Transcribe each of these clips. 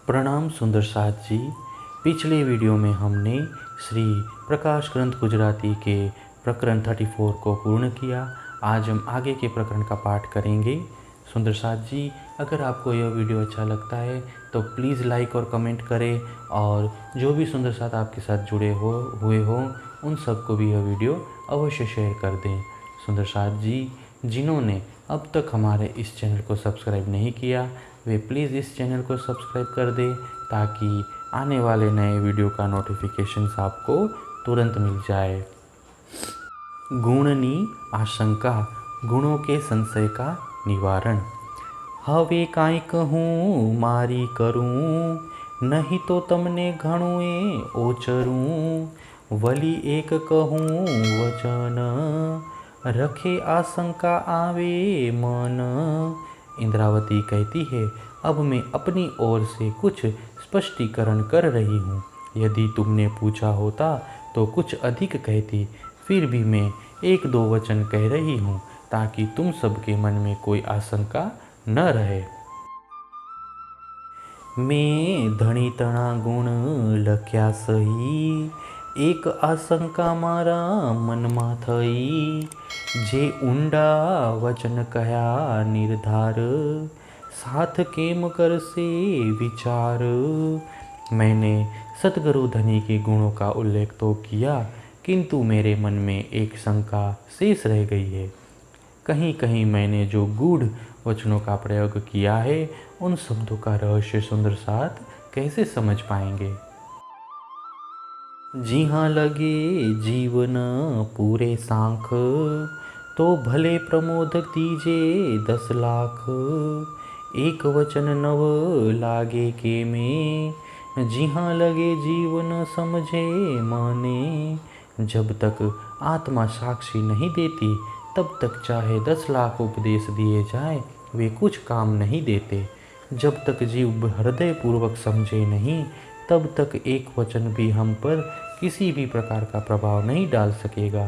प्रणाम सुंदर साथ जी। पिछले वीडियो में हमने श्री प्रकाश ग्रंथ गुजराती के प्रकरण 34 को पूर्ण किया। आज हम आगे के प्रकरण का पाठ करेंगे। सुंदर साथ जी, अगर आपको यह वीडियो अच्छा लगता है तो प्लीज़ लाइक और कमेंट करें, और जो भी सुंदर साथ आपके साथ जुड़े हुए हों उन सबको भी यह वीडियो अवश्य शेयर कर दें। सुंदर साथ जी, जिन्होंने अब तक हमारे इस चैनल को सब्सक्राइब नहीं किया वे प्लीज़ इस चैनल को सब्सक्राइब कर दें, ताकि आने वाले नए वीडियो का नोटिफिकेशंस आपको तुरंत मिल जाए। गुणनी आशंका, गुणों के संशय का निवारण। हवे काई कहूँ मारी करूँ, नहीं तो तमने घणुए ओचरूँ। वली एक कहूँ वचन, रखे आशंका आवे मन। इंद्रावती कहती है, अब मैं अपनी ओर से कुछ स्पष्टीकरण कर रही हूँ। यदि तुमने पूछा होता तो कुछ अधिक कहती, फिर भी मैं एक दो वचन कह रही हूँ ताकि तुम सबके मन में कोई आशंका न रहे। मैं धनी तना गुण लख्या सही, एक आशंका मारा मनमा थई। जे ऊंडा वचन कया निर्धार, साथ केम कर से विचार। मैंने सतगुरु धनी के गुणों का उल्लेख तो किया, किंतु मेरे मन में एक शंका शेष रह गई है। कहीं कहीं मैंने जो गूढ़ वचनों का प्रयोग किया है उन शब्दों का रहस्य सुंदर साथ कैसे समझ पाएंगे। जी हाँ लगे जीवन पूरे सांख, तो भले प्रमोद दीजे 10 लाख। एक वचन नव लागे के में, जी हाँ लगे जीवन समझे माने। जब तक आत्मा साक्षी नहीं देती तब तक चाहे 10 लाख उपदेश दिए जाए वे कुछ काम नहीं देते। जब तक जीव हृदय पूर्वक समझे नहीं तब तक एक वचन भी हम पर किसी भी प्रकार का प्रभाव नहीं डाल सकेगा।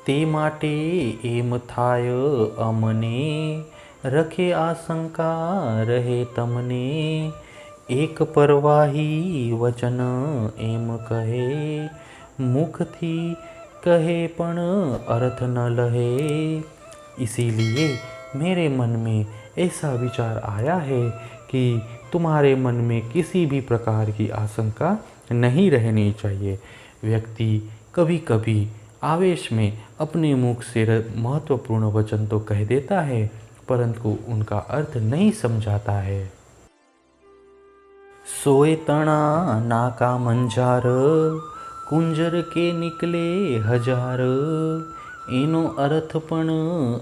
ते माटे एम थाय अमने, रखे आशंका रहे तमने। एक परवाही वचन एम कहे, मुख थी कहे पण अर्थ न लहे। इसीलिए मेरे मन में ऐसा विचार आया है कि तुम्हारे मन में किसी भी प्रकार की आशंका नहीं रहनी चाहिए। व्यक्ति कभी कभी आवेश में अपने मुख से महत्वपूर्ण वचन तो कह देता है, परंतु उनका अर्थ नहीं समझाता है। सोए तना नाका मंजार, कुंजर के निकले हजार। एनो अर्थ पण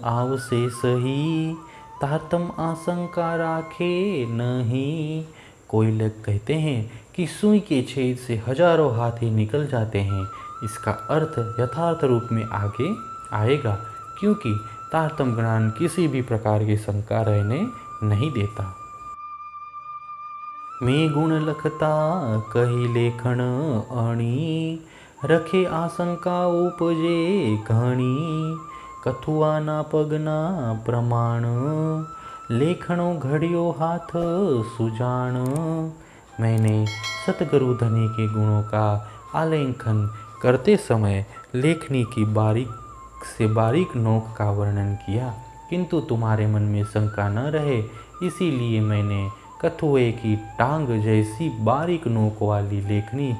आवसे सही, तारतम आशंका राखे नहीं। कोई लोग कहते हैं कि सुई के छेद से हजारों हाथी निकल जाते हैं। इसका अर्थ यथार्थ रूप में आगे आएगा, क्योंकि तारतम ज्ञान किसी भी प्रकार की शंका रहने नहीं देता। मैं गुण लखता कही लेखन अणी, रखे आशंका उपजे घणी। कथुआ ना पगना प्रमाण, लेखणों घड़ियो हाथ सुजान। मैंने सतगुरु धनी के गुणों का आलेखन करते समय लेखनी की बारीक से बारीक नोक का वर्णन किया, किंतु तुम्हारे मन में शंका न रहे इसीलिए मैंने कथुए की टांग जैसी बारीक नोक वाली लेखनी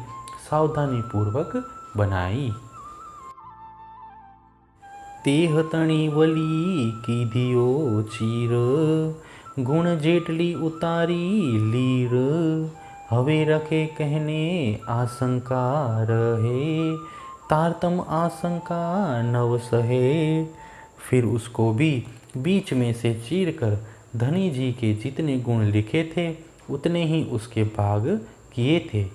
सावधानी पूर्वक बनाई। तेह तणी वली की दियो चीर, गुण जेटली उतारी लीर। हवे रखे कहने आशंका रहे, तारतम आशंका नव सहे। फिर उसको भी बीच में से चीर कर धनी जी के जितने गुण लिखे थे उतने ही उसके भाग किए थे।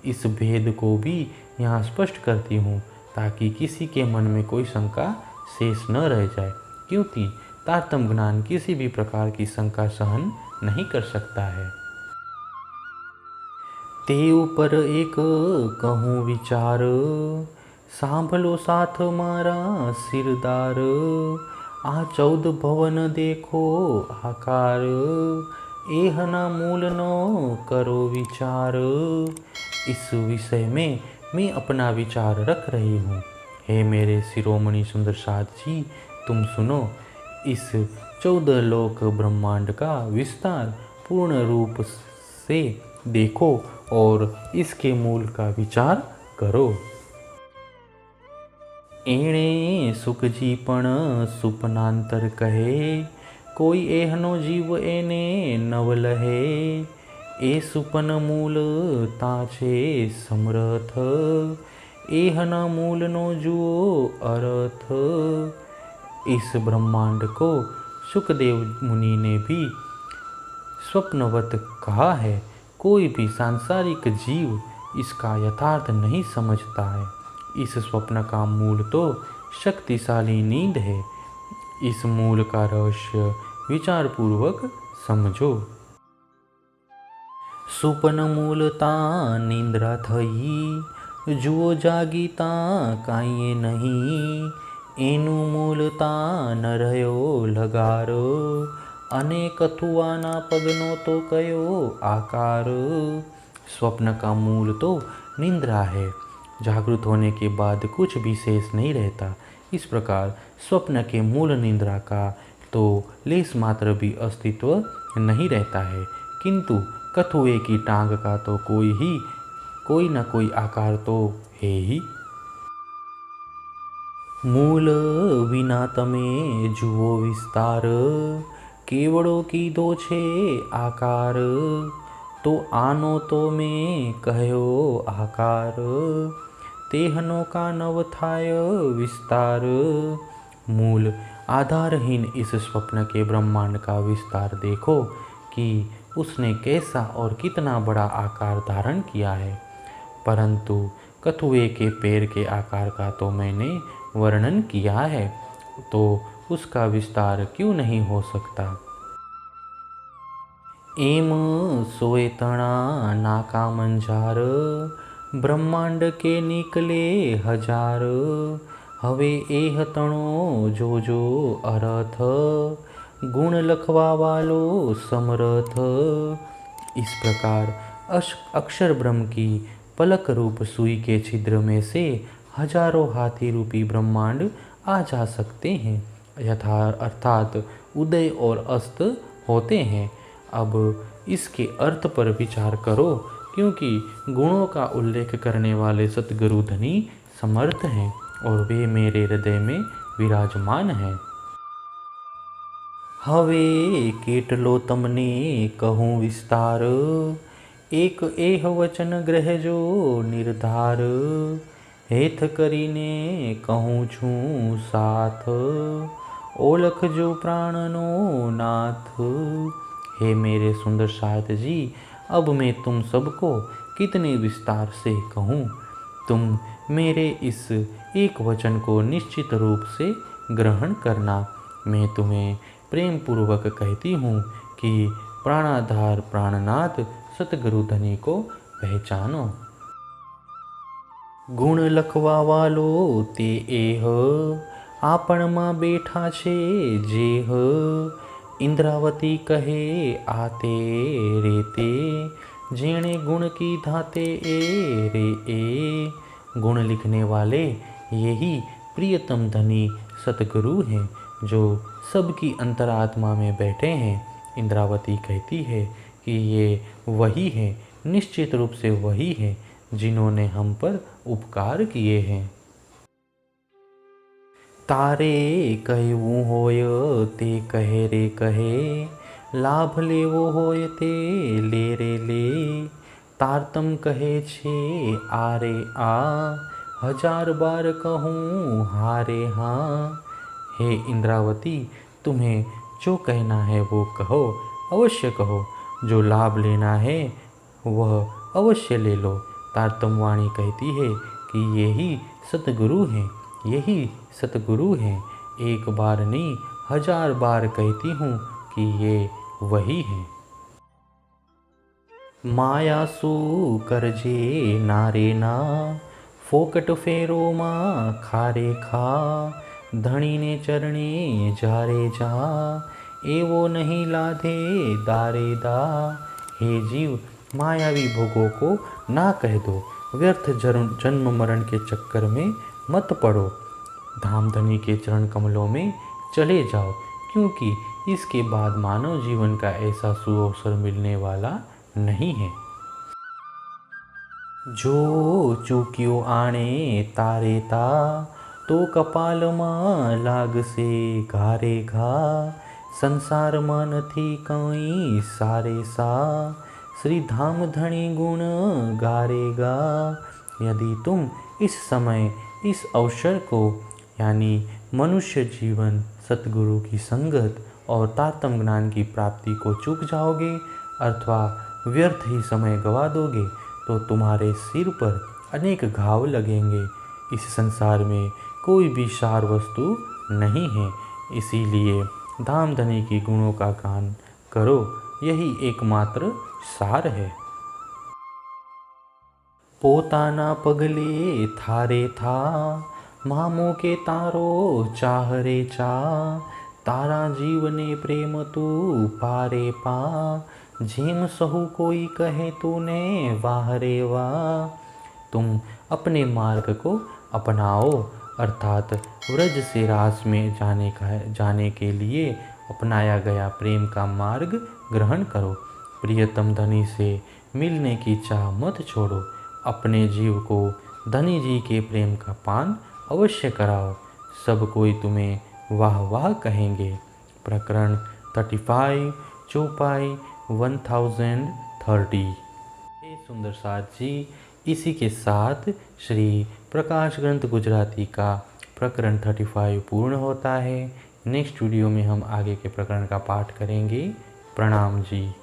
इस भेद को भी यहाँ स्पष्ट करती हूँ ताकि किसी के मन में कोई शंका शेष न रह जाए, क्योंकि तारतम ज्ञान किसी भी प्रकार की शंका सहन नहीं कर सकता है। ते ऊपर एक कहूँ विचार, सांभलो साथ मारा सिरदार। आ 14 भवन देखो आकार, एहना मूल नो करो विचार। इस विषय में मैं अपना विचार रख रही हूँ। हे मेरे शिरोमणि सुंदर साध जी, तुम सुनो। इस 14 लोक ब्रह्मांड का विस्तार पूर्ण रूप से देखो और इसके मूल का विचार करो। एणे सुख जी पण सुपनांतर कहे, कोई एहनो जीव एने नव लहे। ए सुपन मूल ताछे समरथ, एहना मूल नो जुओ अर्थ। इस ब्रह्मांड को सुखदेव मुनि ने भी स्वप्नवत कहा है। कोई भी सांसारिक जीव इसका यथार्थ नहीं समझता है। इस स्वप्न का मूल तो शक्तिशाली नींद है। इस मूल का रहस्य विचार पूर्वक समझो। सुपन मूलता निंद्रा थई, जुओ जागीता कांये नहीं। एनु मूलता न रह्यो लगारो, अनेक थुआना पगनो तो कयो आकार। स्वप्न का मूल तो निंद्रा है। जागृत होने के बाद कुछ भी शेष नहीं रहता। इस प्रकार स्वप्न के मूल निंद्रा का तो लेश मात्र भी अस्तित्व नहीं रहता है, किंतु कछुए की टांग का तो कोई न कोई आकार तो है ही। मूल विना तमे जुओ विस्तार, केवड़ों की दो छे आकार। तो आनो तो मैं कहयो आकार, तेहनो का नव थाय विस्तार। मूल आधारहीन इस स्वप्न के ब्रह्मांड का विस्तार देखो कि उसने कैसा और कितना बड़ा आकार धारण किया है। परंतु कछुए के पैर के आकार का तो मैंने वर्णन किया है, तो उसका विस्तार क्यों नहीं हो सकता। एम सोए तणा नाका मंजार, ब्रह्मांड के निकले हजार। हवे एह तणो जो जो अर्थ, गुण लखवा वालो समरथ। इस प्रकार अक्षर ब्रह्म की पलक रूप सुई के छिद्र में से हजारों हाथी रूपी ब्रह्मांड आ जा सकते हैं, अर्थात उदय और अस्त होते हैं। अब इसके अर्थ पर विचार करो, क्योंकि गुणों का उल्लेख करने वाले सतगुरु धनी समर्थ हैं और वे मेरे हृदय में विराजमान हैं। हवे केटलो तमने कहूँ विस्तार, एक एह वचन ग्रहजो निर्धार। हेथ करीने कहूँ छूँ साथ, ओलख जो प्राणनो नाथ। हे मेरे सुंदर साथ जी, अब मैं तुम सबको कितने विस्तार से कहूँ। तुम मेरे इस एक वचन को निश्चित रूप से ग्रहण करना। मैं तुम्हें प्रेम पूर्वक कहती हूँ कि प्राणाधार प्राणनाथ सतगुरु धनी को पहचानो। गुण लखवा वालो ते एह, आपण मां बैठा छे जेह। इंद्रावती कहे आते रेते, जेणे गुण की धाते ए रे ए। गुण लिखने वाले यही प्रियतम धनी सतगुरु हैं, जो सबकी अंतरात्मा में बैठे हैं। इंद्रावती कहती है कि ये वही है, निश्चित रूप से वही है जिन्होंने हम पर उपकार किए हैं। तारे कहवू होय ते कहे रे कहे, लाभ लेवो होय ते ले रे ले। तारतम कहे छे आरे आ, हजार बार कहूँ हारे हाँ। हे इंद्रावती, तुम्हें जो कहना है वो कहो, अवश्य कहो। जो लाभ लेना है वह अवश्य ले लो। तारतम वाणी कहती है कि यही सतगुरु हैं, यही सतगुरु हैं। एक बार नहीं, हजार बार कहती हूँ कि ये वही हैं। माया सू करजे नारे ना, फोकट फेरो माँ खारे खा। धणी ने चरणे जा रे जा, एवो नहीं लाधे दारे दा। हे जीव, मायावी भोगों को ना कह दो, व्यर्थ जन्म मरण के चक्कर में मत पड़ो। धामधनी के चरण कमलों में चले जाओ, क्योंकि इसके बाद मानव जीवन का ऐसा सुअवसर मिलने वाला नहीं है। जो चूक्यो आणे तारे ता, तो कपाल मां लाग से घारे घा। संसार मां नथी कई सारे सा, श्री धाम धनी गुण गारेगा। यदि तुम इस समय इस अवसर को यानी मनुष्य जीवन, सतगुरु की संगत और तात्म ज्ञान की प्राप्ति को चूक जाओगे अथवा व्यर्थ ही समय गवा दोगे, तो तुम्हारे सिर पर अनेक घाव लगेंगे। इस संसार में कोई भी सार वस्तु नहीं है, इसीलिए धामधनी की गुणों का गान करो, यही एकमात्र सार है। पोताना पगले थारे था, मामो के तारो चाह रे चा। तारा जीवने प्रेम तू पारे पा, झेम सहु कोई कहे तूने वाह रे वाह। तुम अपने मार्ग को अपनाओ, अर्थात व्रज से रास में जाने के लिए अपनाया गया प्रेम का मार्ग ग्रहण करो। प्रियतम धनी से मिलने की चाह मत छोड़ो, अपने जीव को धनी जी के प्रेम का पान अवश्य कराओ, सब कोई तुम्हें वाह वाह कहेंगे। प्रकरण 35 चौपाई 1030। हे सुंदर साथ जी, इसी के साथ श्री प्रकाश ग्रंथ गुजराती का प्रकरण 35 पूर्ण होता है। नेक्स्ट वीडियो में हम आगे के प्रकरण का पाठ करेंगे। प्रणाम जी।